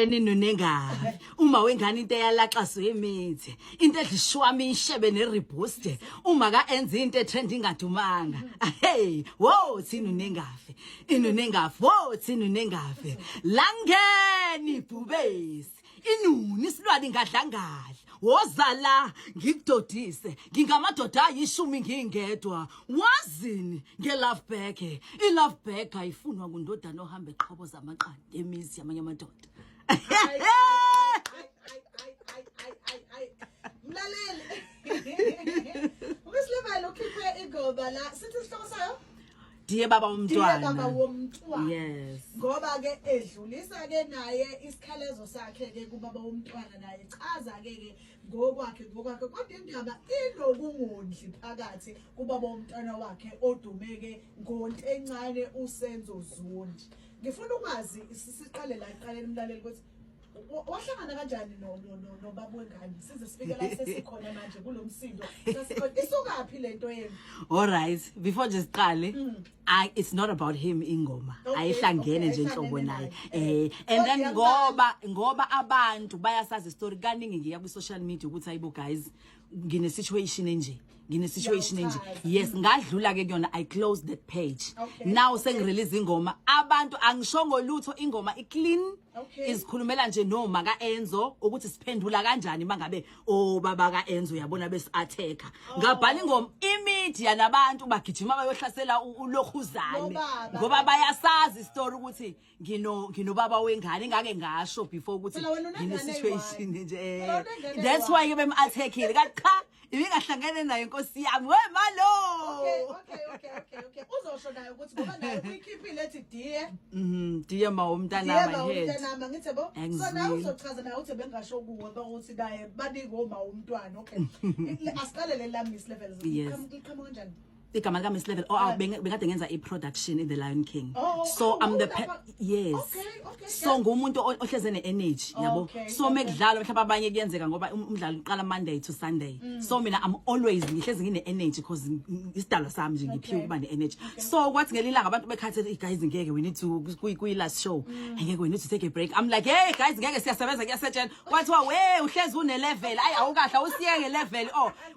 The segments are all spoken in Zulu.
ninunengavi uma wengane into eyalaxazwe imithi into edlishwami ishebe neriboost uma ka enza into etrend ingadumanga hey wo thinunengavi inunengavi wo thinunengavi langeni bhubesi inuni isilwane ngadlangadla wozala ngikudodise ngingamadoda ayishumi ngingedwa wazini ngelove back ilove back ayifunwa kundodana ohamba eqhabo zamaqanda emizi yamanye amadoda mlaleli uMsLevel ukhiphe ingoma la sithi isihloko sayo Diye baba umntwana. Diye baba womntwana. Yes. Ngoba ke edlulisa ke naye isikhalezo sakhe ke kubaba womntwana naye chaza ke ngokwakhe kodwa indaba inokungondli phakathi kubaba womntwana wakhe odumeke ngonto encane uSenzo Zondi. Ngifuna ukwazi siqale la iqaleni umlaleli ukuthi wahlangana kanjani no baba wengane size sifike la sesikhona manje kulomsindo isukapi lento yenu. All right, before just qale it's not about him ingoma ayihlangene nje inhlobo naye and then ngoba abantu bayasazi istory kaningi ngiya ku social media ukuthi ayibo guys ngine situation enje yes ngadlula ke kuyona I closed that page now sengirelease ingoma abantu angishongo lutho ingoma iclean izikhulumela nje noma ka Enzo ukuthi siphendula kanjani mangabe baba ka Enzo uyabona bese attacker ngabhala ingoma imedia nabantu bagijima bayohlasela ulokhuzane ngoba bayasazi istory ukuthi ngino baba wengane ngake ngasho before ukuthi ngine situation nje that's why ke bem attackile kanti cha ibingahlangene naye inkosi yami we malo okay uzosho naye ukuthi ngoba naye uyikhiphile ethi diye ma umntana my head ngithi bo so nawe uzochaza naye uthi bengasho kuwe ukuthi naye banike oma umntwana okay asiqalele la MsLevel come kanjani igama lika MsLevel bengade ngenza i-production in the Lion King so I'm the yes so ngumuntu ohleze ne-energy yabo so mekudlala mhlawumbe abanye kuyenzeka ngoba umdlalo uqala Monday to Sunday so mina I'm always ngihlezi ngine-energy because isidalwa sami nje ngiphiwe ukuba ne-energy so kwathi ngelilanga abantu bekhathele guys ngeke we need to kuyi-last show ngeke we need to take a break I'm like hey guys ngeke siyasebenza kuyasetshela kwathiwa we uhlezi une-level ayi awukahle awusiye nge-level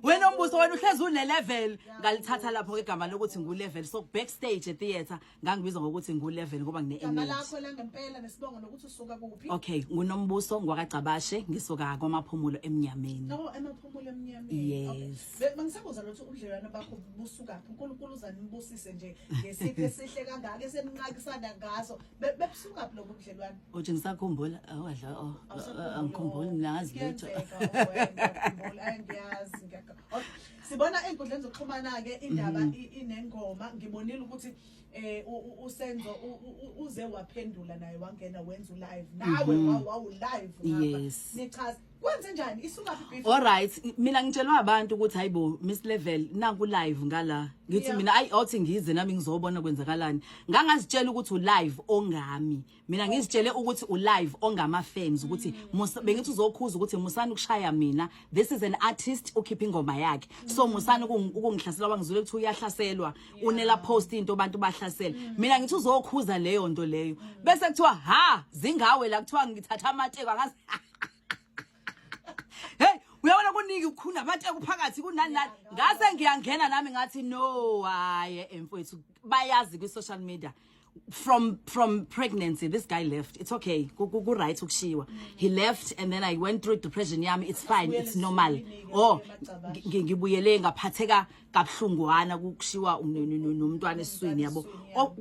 wena umbuso wena uhlezi une-level ngalithatha lapho igama lokuthi ngu-level so backstage theater ngangibizwa ngokuthi ngu-level ngoba ngine-energy igama lakho langempela nesibongo nokuthi usuka kuphi okay nguNombuso ngwakagcabashe ngisuka kwamaphumulo emnyameni emaphumulo emnyameni yes mangisabuza lothu ubudlelwano bakho busuka uNkulunkulu uzanibusise nje ngesipho esihle kangaka esemnqakisana ngaso bebusuka phi lobu budlelwano uthi ngisakhumbula awadla angikhumbuli ngazi lutho ngiyazi sibona enkundleni zokuxhumana ke indaba inengoma ngibonile ukuthi uSenzo uze waphendula naye wangena wenza live nawe wawu live yes nichaza kwenze njani isuka phi all right mina ngitshelwa abantu ukuthi hayibo MsLevel naku live ngala ngithi mina ayithi ngize nami ngizobona kwenzakalani ngangazitshela ukuthi ulive ongami mina ngizitshele ukuthi ulive ongama fans ukuthi bengithi uzokhuza ukuthi musani ukushaya mina this is an artist ukhipha ingoma yakhe so musani ukungihlasela wangizule ukuthi uyahlaselwa unela post into abantu bahlasela mina ngithi uzokhuza leyo nto leyo bese kuthiwa ha zingawe la kuthiwa ngithatha amateko angazi hey uyabona kuningi ukukhuna amateko phakathi kunani ngase ngiyangena nami ngathi no haye emfowethu bayazi ku social media from pregnancy this guy left it's okay go right ukushiwa he left and then I went through depression yami it's fine it's normal ngibuyele ngaphatheka kabhlungwana ukushiwa nomntwana esiswini yabo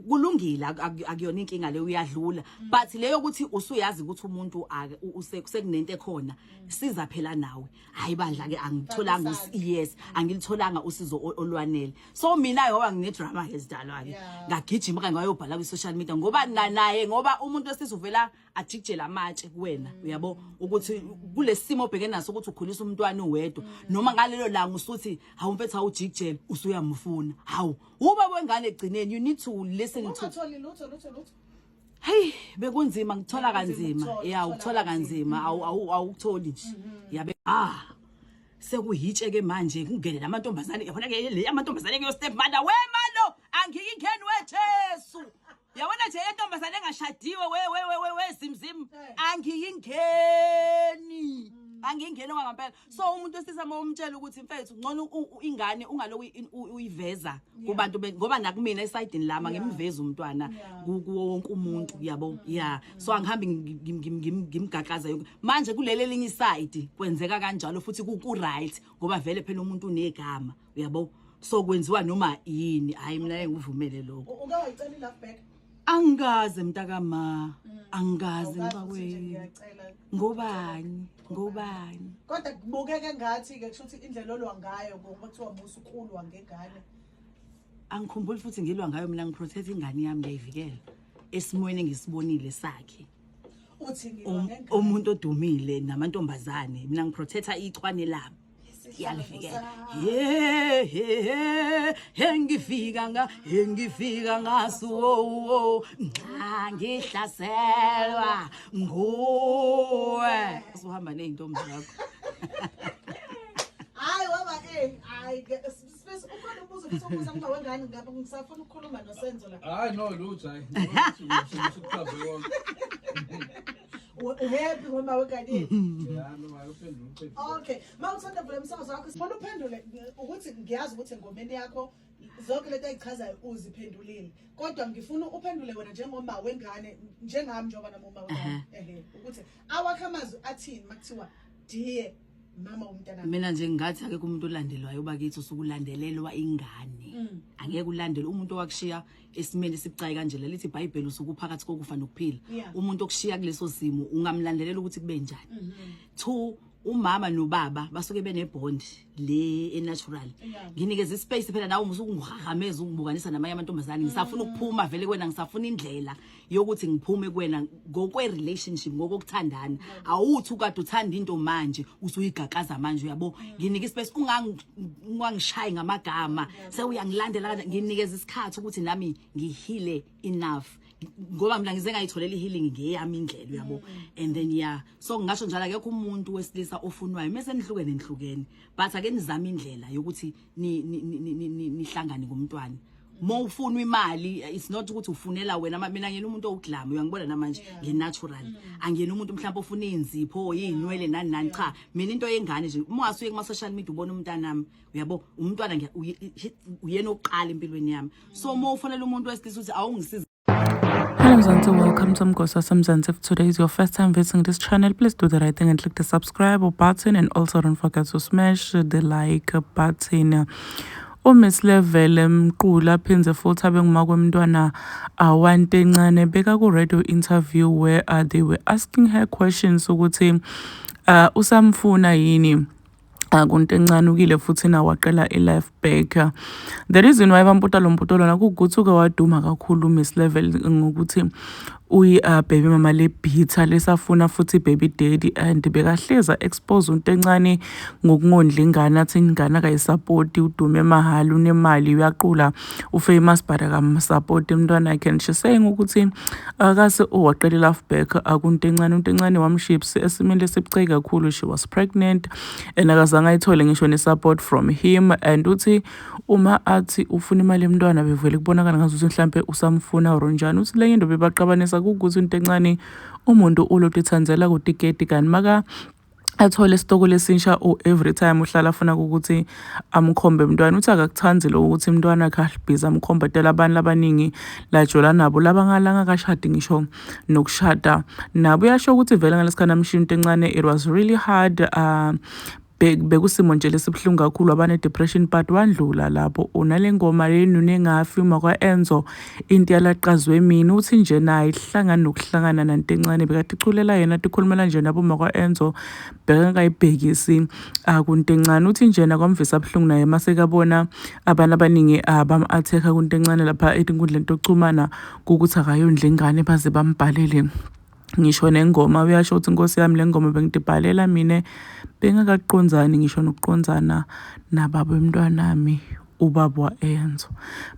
kulungile akuyona inkinga le uyadlula but leyo ukuthi usuyazi ukuthi umuntu usekunento ekhona siza phela nawe hayi bandla ke angitholanga yes angilitholanga usizo olwanele so mina ngoba ngine drama ezidalwa ke ngagijima ke ngayobhala ku social media ngoba naye ngoba umuntu esizuvela ajikjela amatshe kuwena uyabo ukuthi kulesimo obhekene naso ukuthi ukhulisa umntwana uwedwa noma ngalelo langa usuthi awumfethu awujikjela usuyamfuna hawu uba wengane egcineni you need to listen to lutho hey bekunzima ngithola kanzima ukuthola kanzima awukutholi nje yabe sekuyitshe ke manje kungene lamantombazane yabona ke le amantombazane ke yo step mother we malo angikingeni weJesu Yabona nje entombazane engashadiwe wezimzim angiyingeni ngempela. So umuntu wesilisa mawumtshela ukuthi mfethu ngcono ingane ungaloku uyiveza kubantu ngoba nakumina esayidini lama ngimveza umntwana wonke umuntu yabo. Yeah, so angihambi ngimgaqaza yonke. Manje kuleli linye iside kwenzeka kanjalo futhi ku right ngoba vele phela umuntu unegama uyabo. So kwenziwa noma yini, hayi mina ngivumele lokho. Uke wayicela love back? Angazi mntakama, angazi ngibakwe. Ngobani? Kodwa kubukeke ngathi ke kusho ukuthi indlela olwa ngayo ngoba kuthiwa musu ukulwa ngengane. Angikhumbuli futhi ngilwa ngayo mina ngiprotect ingane yami ngiyayivikela. Esimweni engisibonile sakhe. Uthi ngilwa ngengane. Umuntu odumile namantombazane mina ngiprotecta ichwane lami. Yalifikela. Ngifika ngaso ngihlaselwa nguwe. Usuhamba nezintombi zakho. Hayi waba hayi ukhona ubuzo futhi ngingawengane ngapha ngisafuna ukukhuluma noSenzo la. Hayi no lutho hayi. Usukuchaza yonke. Happy ngoba wengane. Yeah, no ayiphendule. Okay, mawuthanda vele umsakazo wakho sifuna uphendule ukuthi ngiyazi ukuthi engomeni yakho zonke lento ezichazayo uziphendulile. Kodwa ngifuna uphendule wena njengomama wengane njengami njengoba nami uma wengane. Ukuthi awakhe amazwi athini makuthiwa diye mama umntana. Mina nje ngathi ake kumuntu olandelwayo bakithi usukulandelelwa ingane. Angeke ulandele umuntu owakushiya esimeni sibucayi kanje lithi iBhayibheli usukuphakathi kokufa nokuphila. Umuntu okushiya kuleso simo ungamlandelela ukuthi kube njani. 2 umama nobaba basuke benebond le natural. Nginikeza ispace phela nawe usukungihahameza ungibukanisa namanye amantombazane. Ngisafuna ukuphuma vele kwena ngisafuna indlela yokuthi ngiphume kwena ngokwe relationship ngokuthandana. Awuthi ukade uthanda into manje usuyigaqaza manje uyabo. Nginika ispace ungangishayi ngamagama. Sewuyangilandela kanjani nginikeza isikhathi ukuthi nami ngihile enough. Ngoba mina ngize ngayitholela ihealing ngeyami indlela uyabo. And then so ngisho njalo akekho umuntu wesilisa ofunwayo mase nihlukene but ake nizama indlela yokuthi nihlangane ngomntwana. Mawufuna imali it's not ukuthi ufunela wena mina ngiyena umuntu owuglam uyangibona namanje nginatural. Angiyena umuntu mhlawumbe ofuna inzipho yinwele nani cha mina into yengane nje uma asuye kuma social media ubona umntana nami uyabo umntwana uyena oqala empilweni yami. So mawufonela umuntu wesilisa ukuthi awungisiza. Hello Mzansi, welcome to Mgosa Mzansi. If today is your first time visiting this channel, please do the right thing and click the subscribe button, and also don't forget to smash the like button. Miss Level Mqula phinze futhi abenguma kwemntwana awante encane beka ku radio interview where they were asking her questions ukuthi usamfuna yini akunto encane ukile futhi na waqela life back. The reason why bamputa lo mputo lona kuguthi ke waduma kakhulu Miss Level ngokuthi baby mama le bitter lesafuna futhi baby daddy and bekahleza expose unto encane ngokungondla ingane athi ingane akayisupport udume emahala unemali uyaqula ufamous but akamsupport umntwana yakhe and she saying ukuthi akase waqela life back akunto encane unto encane wamships esimeni lesibucayi kakhulu. She was pregnant and akazange ayithole ngisho ne support from him and uthi uma athi ufuna imali emntwana bevele kubonakala ngazuthi mhlambe usamfuna oronjani uthi le into bebaqabanisa ukuthi into encane umuntu ulothi thanzela ku ticket kanti maka athole isitoko lesinsha every time uhlala afuna ukuthi amkhombe umntwana uthi akakuthandi lo ukuthi umntwana akahlibiza amkhombetela abantu abaningi lajola nabo labangalanga kashadi ngisho nokushada nabo uyasho ukuthi vele ngalesikana mshinto encane it was really hard bekusimo nje lesibhlungu kakhulu abane depression but wandlula lapho unale ngoma yenu nengafi uma kwa Enzo into yalaqazwe mina uthi nje naye ihlangana nokuhlangana nanto encane bekathi iculela yena tikhulumela nje nabo uma kwa Enzo bekangayibhekisi akunto encane uthi nje na kwamvisa abhlungu naye mase kabona abantu abaningi bam attack akunto encane lapha etinkundla into ocumana ukuthi akayondla ingane baze bambhalele ngisho nengoma uyasho ukuthi inkosi yami le ngoma bengidibhalela mina bengakaqonzani ngisho nokuqonzana nababa emntwanami ubaba wa Enzo.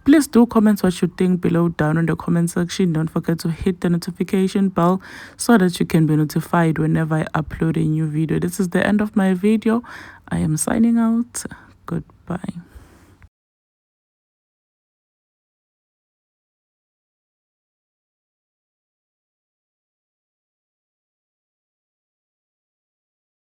Please do comment what you think below down in the comment section. Don't forget to hit the notification bell so that you can be notified whenever I upload a new video. This is the end of my video. I am signing out. Goodbye.